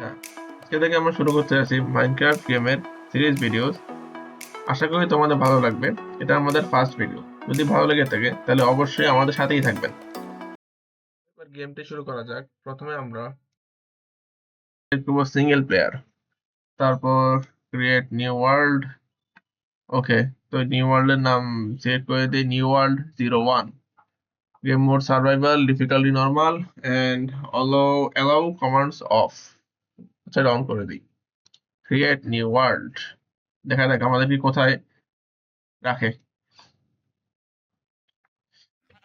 আচ্ছা, আজকে থেকে আমরা শুরু করতে যাচ্ছি মাইনক্রাফট গেমের সিরিজ ভিডিওস। আশা করি তোমাদের ভালো লাগবে। এটা আমাদের ফার্স্ট ভিডিও। যদি ভালো লেগে থাকে তাহলে অবশ্যই আমাদের সাথেই থাকবেন। এবার গেমটি শুরু করা যাক। প্রথমে আমরা করব সিঙ্গেল প্লেয়ার, তারপর ক্রিয়েট নিউ ওয়ার্ল্ড। ওকে, তো নিউ ওয়ার্ল্ডের নাম সেট করে দিই new world 01। Game mode survival, difficulty normal and allow commands off. আচ্ছা, অন করে দিই। ক্রিয়েট নিউ ওয়ার্ল্ড, দেখা যাক আমাদের কি কোথায় রাখে।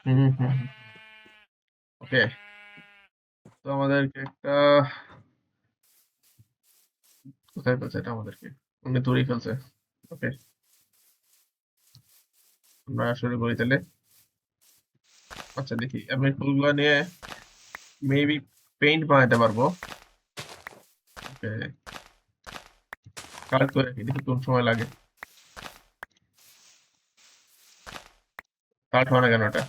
হুম হুম ওকে, তো আমাদেরকে একটা কোথায় ফেলছে এটা আমাদেরকে, অনেক দূরেই ফেলছে। ওকে, আমরা শুরু করি তাহলে। আচ্ছা, দেখি আমি ফুলগুলো নিয়ে মেবি পেইন্ট বানাতে পারবো। ওকে, কালেক্ট করে রাখি, দেখি কোন সময় লাগে। কালেক্ট হয় না কেন এটা?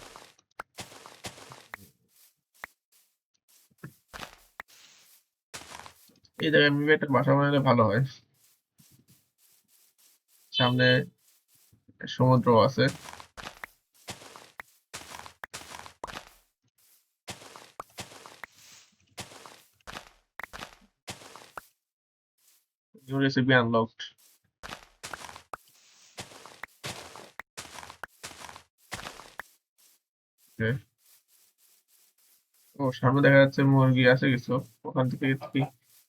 এই জায়গায় মেবি একটা বাসা বানালে ভালো হয়। সামনে সমুদ্র আছে। New recipe unlocked. ও, সামনে দেখা যাচ্ছে মুরগি আছে কিছু। ওখান থেকে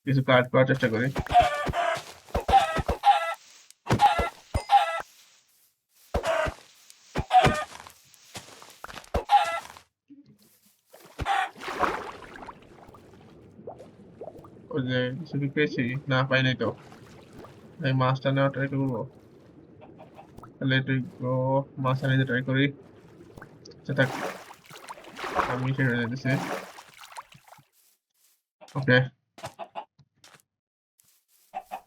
কিছু কাট করার চেষ্টা করি। ওই যে কিছু কি পেয়েছি? না, পাই নাই তো। এই মাছটা নেওয়া ট্রাই করবো। তাহলে একটু মাছটা নিতে ট্রাই করি। আচ্ছা থাক, আমি ছেড়ে দিতেছি। ওকে,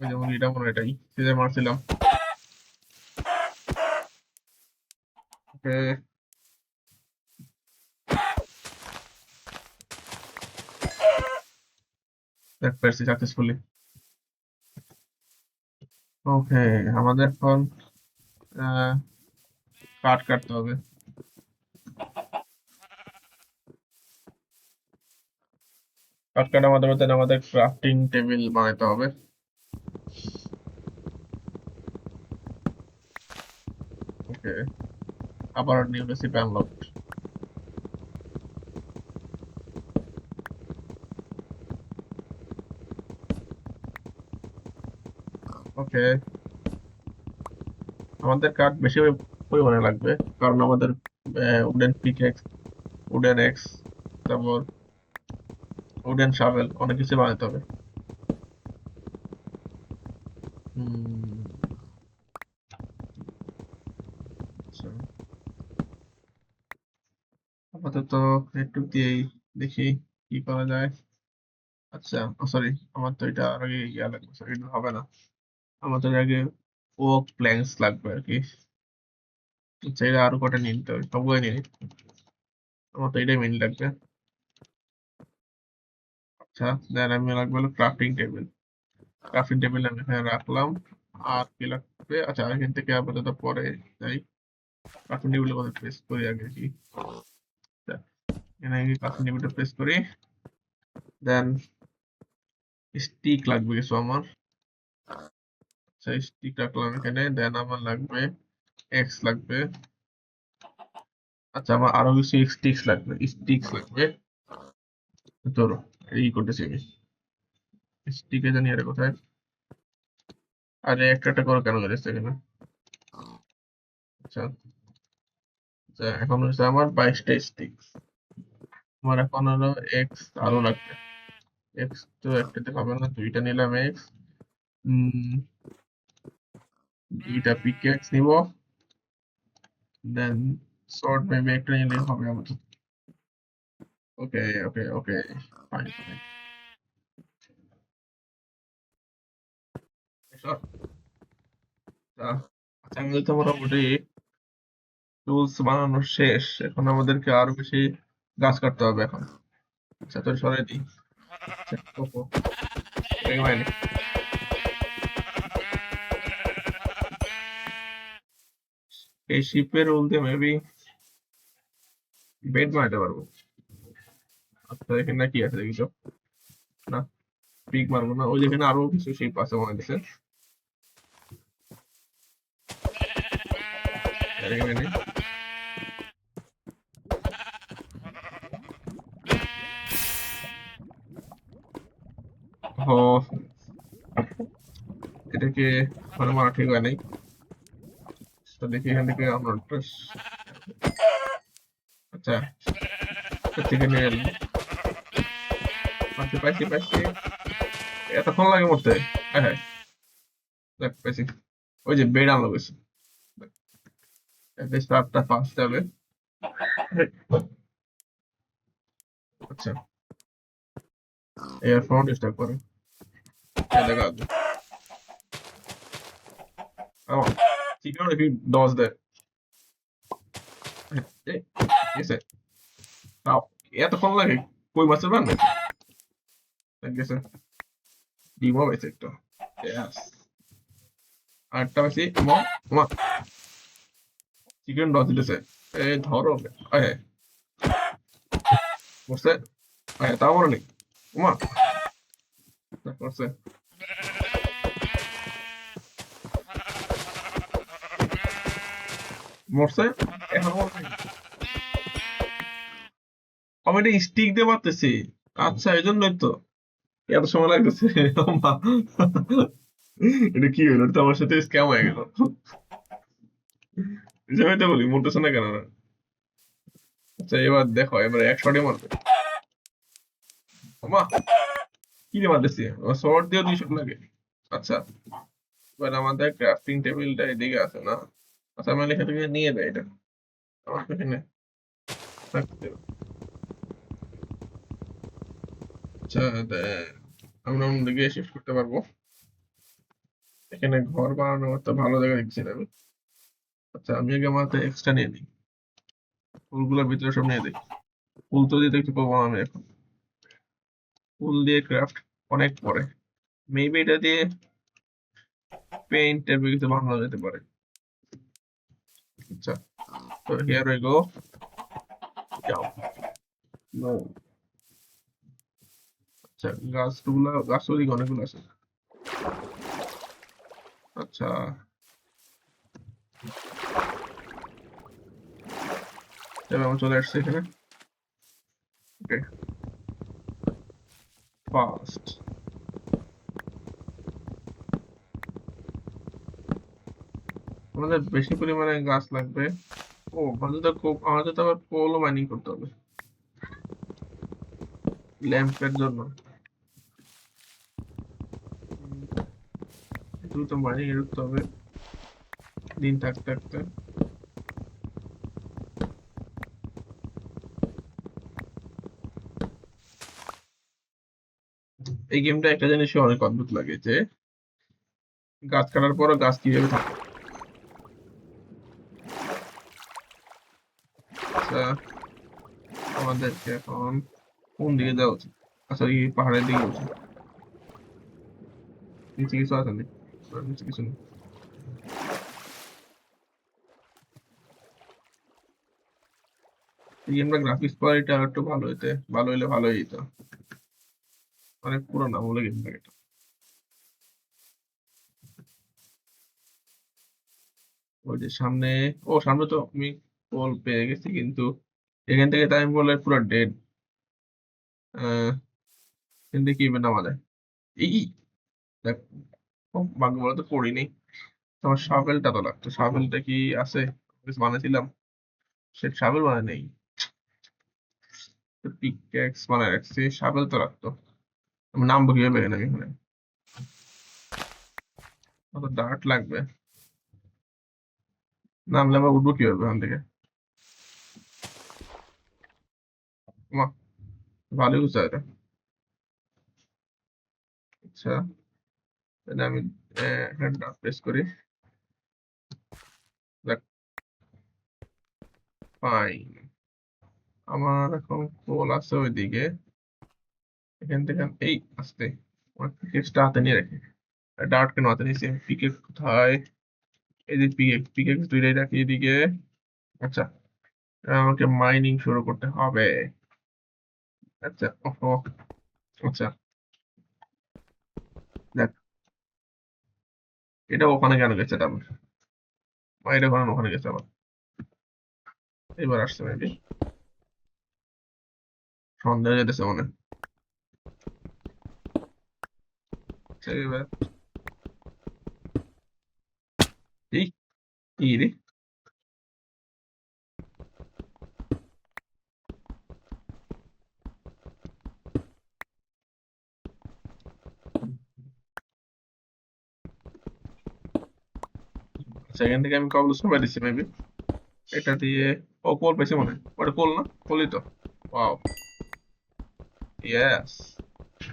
ওই যে মুরগিটা মনে হয় এটাই সিজে মারছিলাম। ওকে, দেখ পারছি সাকসেসফুলি। ওকে, আমাদের এখন আহ, কাঠ কাটতে হবে। কাঠ কাটা আমাদের মধ্যে আমাদের ক্রাফটিং টেবিল বানাতে হবে। ওকে, আবার নিউ রেসিপি আনলকড। ওকে, আমাদের কাঠ বেশি পরিমাণে লাগবে, কারণ আমাদের উডেন পিকেক্স, উডেন এক্স, তারপর উডেন শাভেল অনেক কিছু বানাতে হবে। হুম, আচ্ছা, আপাতত একটু দিয়েই দেখি কি করা যায়। আচ্ছা, সরি, আমার তো এটা আগে ইয়া লাগবে, সরি এটা হবে না। আমার তো এর আগে ওক প্ল্যাঙ্কস লাগবে আর কি। আচ্ছা, এটা আরো কটা নিয়ে নিতে হবে, সবগুলো নিয়ে নিই। আমার তো এটাই মেন লাগবে। আচ্ছা, দেন আমি লাগবে হলো ক্রাফটিং টেবিল। ক্রাফটিং টেবিল আমি এখানে রাখলাম। আর কি লাগবে? আচ্ছা, এখান থেকে আপাতত পরে যাই। ক্রাফটিং টেবিলের কথা প্রেস করি আগে কি। আচ্ছা, এখানে ক্রাফটিং টেবিলটা প্রেস করি। দেন স্টিক লাগবে কিছু আমার। আচ্ছা, স্টিক রাখলাম এখানে। দেন আমার লাগবে এক্স লাগবে। আচ্ছা, আমার আরো কিছু স্টিক্স লাগবে, স্টিক্স লাগবে। ধরো, এই করতেছি আমি। স্টিকে জানি আরে কোথায়। আরে একটা একটা করে কেন যাচ্ছে এখানে? আচ্ছা, আচ্ছা, এখন হচ্ছে আমার 22টা স্টিক্স। আমার এখন হলো এক্স আরো লাগবে। এক্স তো একটাতে হবে না, দুইটা নিলাম এক্স। উম দুইটা পিকেক্স নিব। দেন শর্ট মেবি একটা নিলে হবে আমার। ওকে ওকে ওকে, ফাইন ফাইন। আচ্ছা, আমাদের তো মোটামুটি টুলস বানানো শেষ। এখন আমাদেরকে আরো বেশি গাছ কাটতে হবে এখন। আচ্ছা, তো সরাই দিই। আচ্ছা, ওপো। এটাকে মাইনি। এই শিপের রোল দিয়ে মেবি বেড বানাতে পারবো। আচ্ছা এখানে কি আছে দেখি তো। না, পিক মারবো না, ওই যেখানে আরো কিছু শিপ আছে মনে হচ্ছে। এটাকে মাইনি। ও, এটাকে মানে মারা ঠিক হয় নাই। তো দেখি এখান থেকে আমরা আচ্ছা থেকে নিয়ে এলাম। পাইছি পাইছি পাইছি। এতক্ষণ লাগে মরতে? হ্যাঁ হ্যাঁ, দেখ পাইছি। ওই যে বেড আনলো গেছে, স্টারটা ফার্স্ট যাবে। আচ্ছা এর ফ্রন্ট স্টার্ট করে দেখা আমার chicken if you dodge that গেছে। তাও এতক্ষণ লাগে? কই মাছের রান্না গেছে। ডিমও পাইছে একটা। Yes. আরেকটা পাইছি। মা চিকেন ডজ দিতেছে। এই ধরো বসছে। তাও মনে নেই। মা করছে মরছে। এখন আমি এটা স্টিক দিয়ে মারতেছি। আচ্ছা এই জন্যই তো এত সময় লাগতেছে। মা, এটা কি হলো? এটা তো আমার সাথে স্ক্যাম হয়ে গেল। এই জন্যই তো বলি মরতেছে না কেন? আচ্ছা এবার দেখো, এবার এক শটে মারবে। মা কি দিয়ে মারতেছি? শর্ট দিয়ে 2 শট লাগে। আচ্ছা এবার আমাদের ক্রাফটিং টেবিলটা এদিকে আছে না? আচ্ছা আমি এখান থেকে নিয়ে দেয় এটা আমার এখানে থাকতে। আচ্ছা আমরা অন্যদিকে শিফট করতে পারবো। এখানে ঘর বানানোর তো ভালো জায়গা দেখছি না আমি। আচ্ছা আমি আগে আমার এক্সট্রা নিয়ে নিই, ফুলগুলোর ভিতরে সব নিয়ে দিই। ফুল তো দিতে একটু পাবো আমি এখন। ফুল দিয়ে ক্রাফট অনেক পরে, মেবি এটা দিয়ে পেইন্ট টাইপের কিছু বানানো যেতে পারে। আচ্ছা তো হিয়ার উই গো। যাও। নো। আচ্ছা গাছ ওদিকে অনেকগুলো আছে। আচ্ছা তবে আমি চলে আসছি এখানে। ওকে ফার্স্ট আমাদের বেশি পরিমাণে গাছ লাগবে। ও আমাদের তো আবার কোলও মাইনিং করতে হবে ল্যাম্পের জন্য। দ্রুত মাইনিং করতে হবে দিন থাকতে থাকতে। এই গেমটা একটা জিনিসই অনেক অদ্ভুত লাগে যে গাছ কাটার পরও গাছ কিভাবে থাকে। আচ্ছা আমাদেরকে এখন কোন দিকে যাওয়া উচিত? আচ্ছা এই পাহাড়ের দিকে উচিত। নিচে কিছু আছে নাকি? নিচে কিছু নেই। এই গেমটা গ্রাফিক্স কোয়ালিটি আর একটু ভালো হইলে ভালোই হইতো। অনেক পুরোনো বলে গেমটা এটা। ওই যে সামনে, সামনে তো আমি পোল পেয়ে গেছি, কিন্তু এখান থেকে তো আমি বলে পুরো ডেড। আহ এখান থেকে কিভাবে নামা যায়? এই দেখ, ভাগ্য বলে তো পড়িনি। তোমার শাবেলটা তো লাগতো, শাবেলটা কি আছে? কিছু বানাইছিলাম, সে শাবেল বানায় নেই। পিকএক্স বানায় রাখছি, শাবেল তো লাগতো। আমি নামবো কিভাবে এখানে? আমি এখানে কত ডার্ট লাগবে, নামলে আমরা উঠবো কিভাবে ওখান থেকে? মা ভালোই বুঝা এটা। আচ্ছা তাহলে আমি এখানে ডার্ট প্রেস করি। দেখ ফাইন, আমার এখন কোল আছে ওইদিকে। এখান থেকে এই আসতে পিকেক্সটা হাতে নিয়ে রাখি। ডার্ট কেন হাতে নিয়েছি? পিকেক্স কোথায়? এই যে পিকেক্স দুইটাই রাখি এদিকে। আচ্ছা, আমাকে মাইনিং শুরু করতে হবে। আচ্ছা, ওহো, আচ্ছা, দেখ, এটা ওখানে কেন গেছে তারপর? এটা ওখানে গেছে আবার। এবার আসছে মেবি। সন্দেহ যেতেছে মনে হয়। আচ্ছা, এবার এই কি রে? আচ্ছা, এখান থেকে আমি কবলস্টোন পাইছি মেবি। এটা দিয়ে ও কোল পাইছি মনে হয়। ওটা কোল না? কোলই তো। Wow, yes.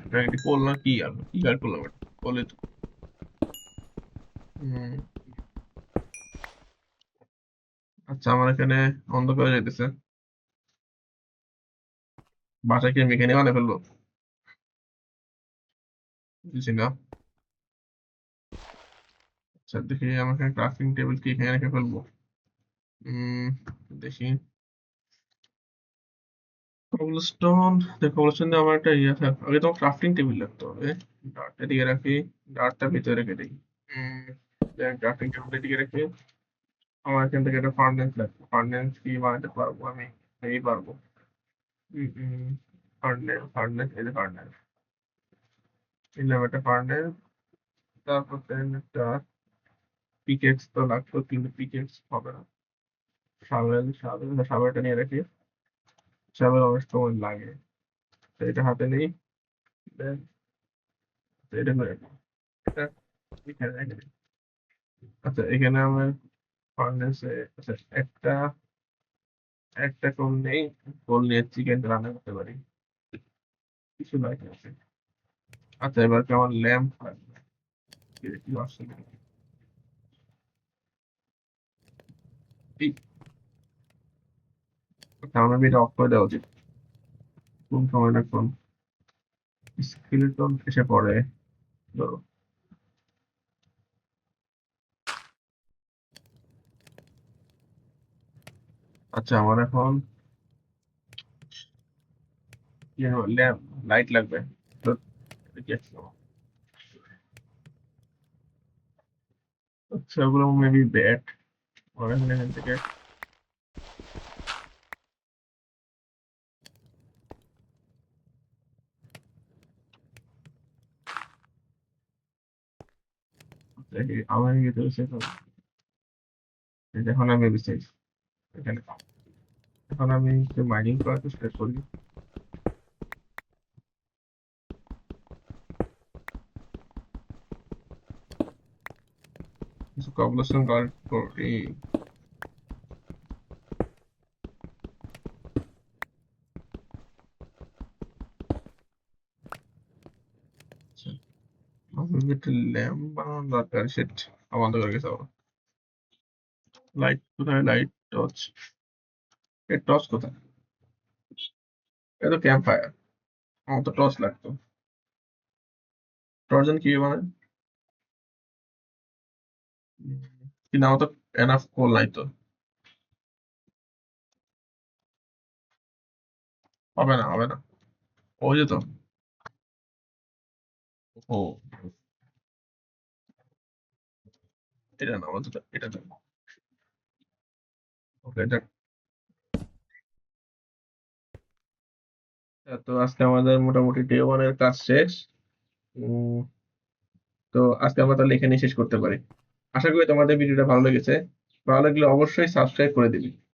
এটা একটি কোল না কি আর কি গাইড করলাম? এটা কোলই তো। হুম, আচ্ছা, আমার এখানে অন্ধকার হয়ে যেতেছে। বাসায় কি মেকানিক বানিয়ে ফেলবো? বুঝছি না। আচ্ছা, দেখি আমাকে ক্রাফটিং টেবিল কি এখানে রেখে ফেলবো? উম দেখি। কবলস্টোন, কবলস্টোন দিয়ে আমার একটা ইয়ে থাকে। আগে তো ক্রাফটিং টেবিল লাগতে হবে। ডার্টটা দিকে রাখি। ডার্টটা ভিতরে রেখে দিই। উম ক্রাফটিং টেবিলটা দিকে রেখে আমার এখান থেকে একটা ফার্নেস লাগবে। ফার্নেস কি বানাতে পারবো আমি? এই পারবো। ফার্নেস এই যে ফার্নেস। নিলাম একটা ফার্নেস। তারপর দেন একটা পিকেক্স তো লাগতো, কিন্তু পিকেক্স হবে না। সাবেলটা নিয়ে রাখি। সাবেল অনেক সময় লাগে, তো এটা হাতে নেই। Then এটা করে রাখি। এটা এখানে রেখে দিই। আচ্ছা, এখানে আমার ফার্নেসে আচ্ছা একটা একটা কোল নেই। কোল নিয়ে চিকেন রান্না করতে পারি। কিছু লাগে আছে। আচ্ছা, এবার কি আমার ল্যাম্প লাগবে? কি আসছে নাকি? এই, আচ্ছা, আমার এটা অফ করে দেওয়া উচিত। কোন সময়টা কোন স্কেলেটন এসে পড়ে? ধরো। আচ্ছা, আমার এখন কি ল্যাম্প লাইট লাগবে। তো এটা কি আছে? আচ্ছা, ওগুলো মেবি ব্যাট। আমার এখন এখান থেকে দেখি আমার ইয়ে চলছে তো। এই যে এখন আমি বিস্তারিত এখানে। এখন আমি মাইনিং করা চেষ্টা করি। কিছু কবলেশন কালেক্ট করি। আচ্ছা, আমার একটা ল্যাম্প বানানোর দরকার। সেট বন্ধ করে গেছে আবার। লাইট কোথায়? Light torch. এর টর্চ কোথায়? এটা তো ক্যাম্প ফায়ার। আমার তো টর্চ লাগতো। টর্চ কি বানায়? উম, কিন্তু আমার তো এনাফ কোল নাই তো। হবে না, হবে না। ওই যে তো। ও, এটা না, আমাদের এটা না। ওকে, যাক। তো আজকে আমাদের মোটামুটি ডে ওয়ান এর কাজ শেষ। উম, তো আজকে আমরা তাহলে এখানেই শেষ করতে পারি। আশা করি তোমাদের ভিডিওটা ভালো লেগেছে। ভালো লাগলে অবশ্যই সাবস্ক্রাইব করে দিবি।